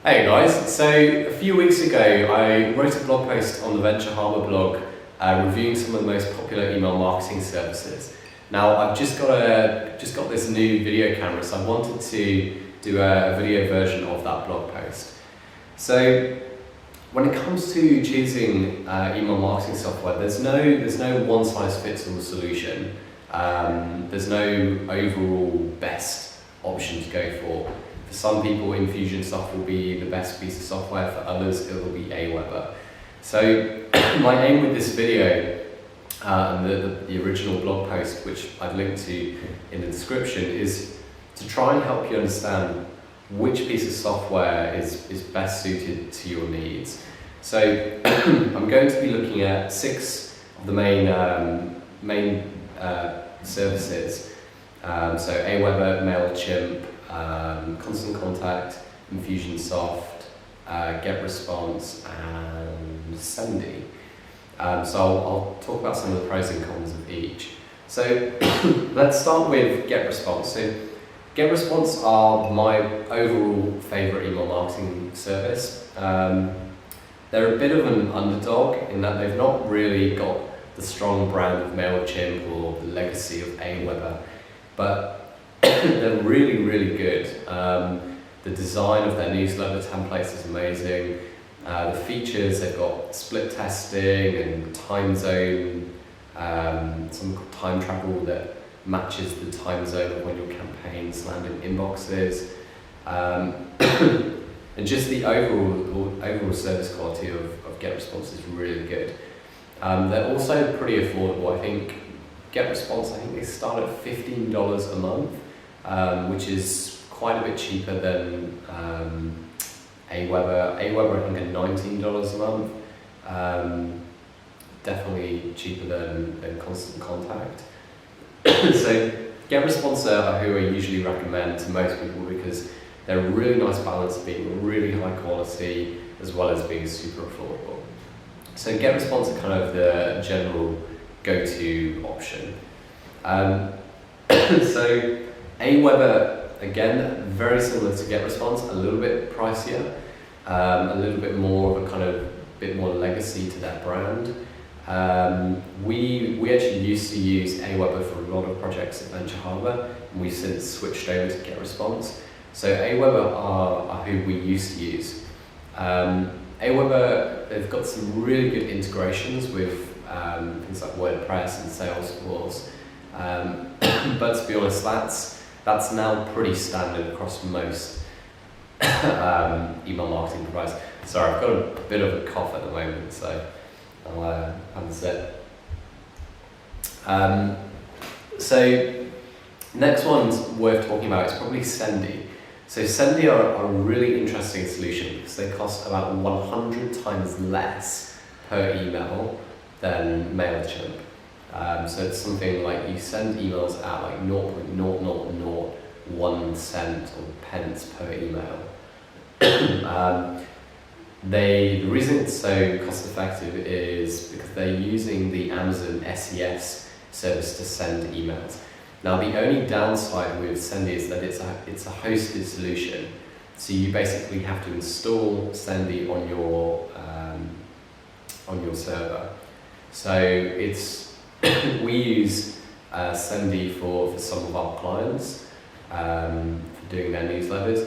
Hey guys, so a few weeks ago I wrote a blog post on the Venture Harbor blog reviewing some of the most popular email marketing services. Now I've just got this new video camera, so I wanted to do a video version of that blog post. So when it comes to choosing email marketing software, there's no one-size-fits-all solution. There's no overall best option to go for. For some people, Infusionsoft will be the best piece of software. For others, it will be Aweber. So my aim with this video and the original blog post, which I've linked to in the description, is to try and help you understand which piece of software is best suited to your needs. So I'm going to be looking at 6 of the main services. So Aweber, MailChimp, Constant Contact, Infusionsoft, GetResponse, and Sendy. So I'll talk about some of the pros and cons of each. So let's start with GetResponse. So GetResponse are my overall favourite email marketing service. They're a bit of an underdog in that they've not really got the strong brand of MailChimp or the legacy of Aweber, but they're really, really good. The design of their newsletter templates is amazing. The features, they've got split testing and time zone, some time travel that matches the time zone of when your campaigns land in inboxes. And just the overall service quality of GetResponse is really good. They're also pretty affordable. I think GetResponse, they start at $15 a month, which is quite a bit cheaper than Aweber. Aweber, I think, at $19 a month. Definitely cheaper than Constant Contact. So GetResponse are who I usually recommend to most people because they're a really nice balance of being really high quality as well as being super affordable. So GetResponse are kind of the general go-to option. So Aweber, again, very similar to GetResponse, a little bit pricier, a little bit more of a kind of bit more legacy to their brand. We actually used to use Aweber for a lot of projects at Venture Harbor, and we've since switched over to GetResponse. So Aweber are who we used to use. Aweber, they've got some really good integrations with things like WordPress and Salesforce. But to be honest, that's now pretty standard across most email marketing providers. Sorry, I've got a bit of a cough at the moment, so I'll have a sip. So next one's worth talking about is probably Sendy. So Sendy are a really interesting solution because they cost about 100 times less per email than MailChimp. So it's something like you send emails at like 0.0001 cent or pence per email. The reason it's so cost effective is because they're using the Amazon SES service to send emails. Now the only downside with Sendy is that it's a hosted solution. So you basically have to install Sendy on your server. So we use Sendy for some of our clients for doing their newsletters.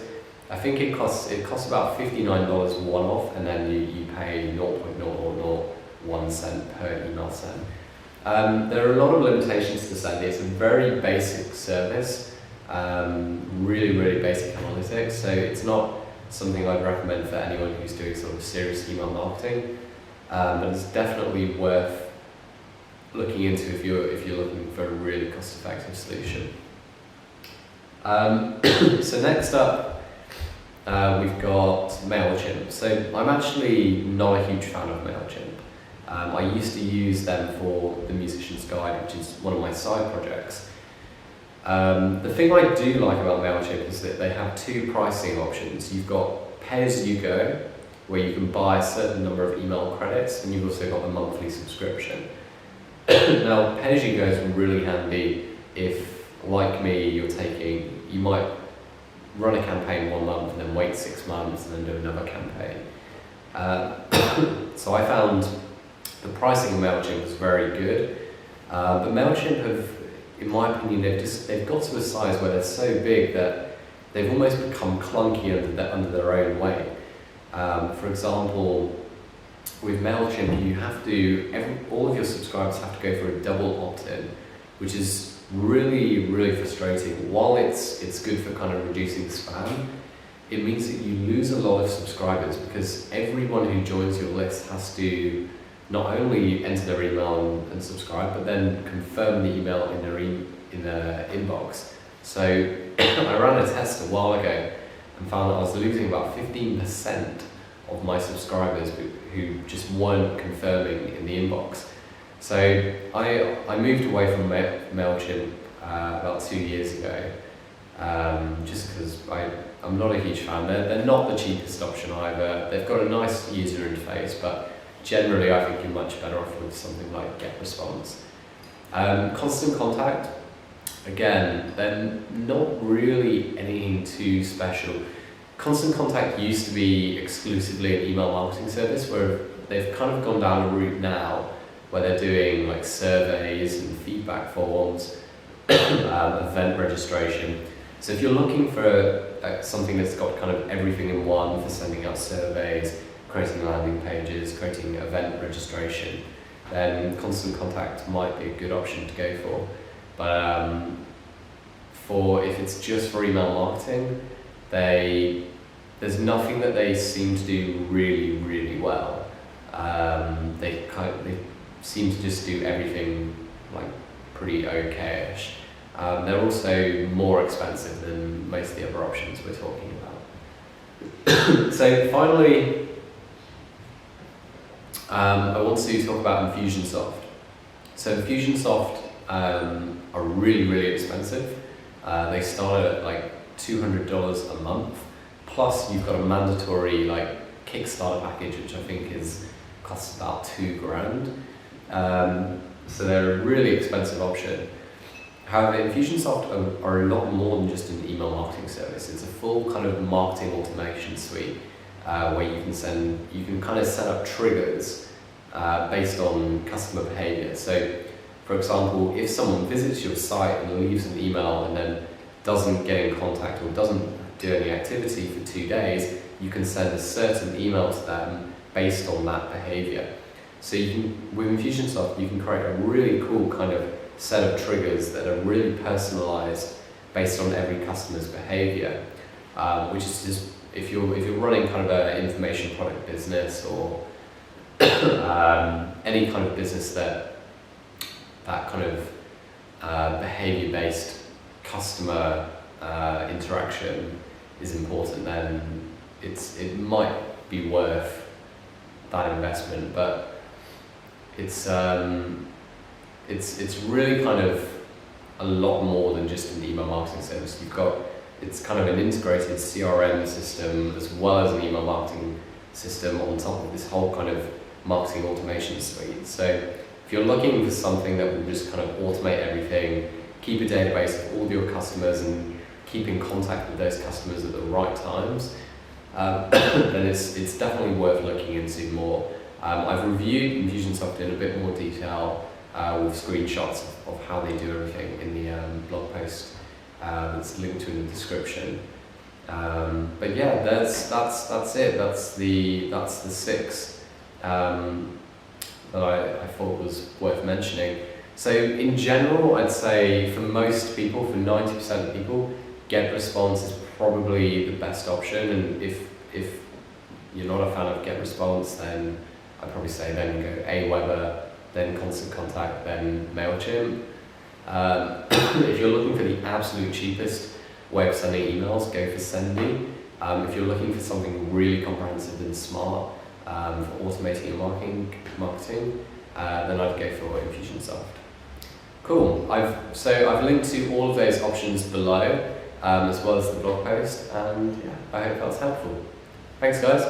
I think it costs about $59 one-off, and then you pay 0.001 cent per email sent. There are a lot of limitations to Sendy. It's a very basic service, really, really basic analytics. So it's not something I'd recommend for anyone who's doing sort of serious email marketing. But it's definitely worth looking into if you're looking for a really cost-effective solution. So next up, we've got MailChimp. So I'm actually not a huge fan of MailChimp. I used to use them for the Musician's Guide, which is one of my side projects. The thing I do like about MailChimp is that they have 2 pricing options. You've got pay-as-you-go, where you can buy a certain number of email credits, and you've also got a monthly subscription. Now, pay-as-you-go is really handy if, like me, you might run a campaign 1 month and then wait 6 months and then do another campaign. So I found the pricing of MailChimp was very good, but MailChimp have, in my opinion, they've got to a size where they're so big that they've almost become clunky under their own weight. For example, with MailChimp, you have to, all of your subscribers have to go for a double opt-in, which is really, really frustrating. While it's good for kind of reducing spam, it means that you lose a lot of subscribers because everyone who joins your list has to not only enter their email and subscribe, but then confirm the email in their inbox. So I ran a test a while ago and found that I was losing about 15% of my subscribers who just weren't confirming in the inbox. So I moved away from MailChimp about 2 years ago, just because I'm not a huge fan. They're not the cheapest option either. They've got a nice user interface, but generally I think you're much better off with something like GetResponse. Constant Contact, again, they're not really anything too special. Constant Contact used to be exclusively an email marketing service, where they've kind of gone down a route now where they're doing like surveys and feedback forms, event registration. So if you're looking for something that's got kind of everything in one for sending out surveys, creating landing pages, creating event registration, then Constant Contact might be a good option to go for. But if it's just for email marketing, there's nothing that they seem to do really, really well. They seem to just do everything like pretty okay-ish. They're also more expensive than most of the other options we're talking about. So finally, I want to talk about Infusionsoft. So Infusionsoft are really, really expensive. They start at like $200 a month, plus you've got a mandatory like Kickstarter package, which I think costs about $2,000. So they're a really expensive option. However, Infusionsoft are a lot more than just an email marketing service. It's a full kind of marketing automation suite where you can kind of set up triggers based on customer behavior. So, for example, if someone visits your site and leaves an email and then doesn't get in contact or doesn't do any activity for 2 days, you can send a certain email to them based on that behavior. So with Infusionsoft, you can create a really cool kind of set of triggers that are really personalized based on every customer's behavior, which is just, if you're running kind of an information product business or any kind of business that kind of behavior-based customer interaction is important, then it might be worth that investment. But it's really kind of a lot more than just an email marketing service. It's kind of an integrated CRM system as well as an email marketing system on top of this whole kind of marketing automation suite. So if you're looking for something that will just kind of automate everything, keep a database of all of your customers and keep in contact with those customers at the right times, then it's definitely worth looking into more. I've reviewed Infusionsoft in a bit more detail with screenshots of how they do everything in the blog post that's linked to in the description. But yeah, that's it. That's the 6 that I thought was worth mentioning. So in general, I'd say for most people, for 90% of people, GetResponse is probably the best option. And if you're not a fan of GetResponse, then I'd probably say then go Aweber, then Constant Contact, then MailChimp. If you're looking for the absolute cheapest way of sending emails, go for Sendy. If you're looking for something really comprehensive and smart for automating your marketing, then I'd go for Infusionsoft. Cool. I've linked to all of those options below, as well as the blog post, and yeah, I hope that's helpful. Thanks, guys.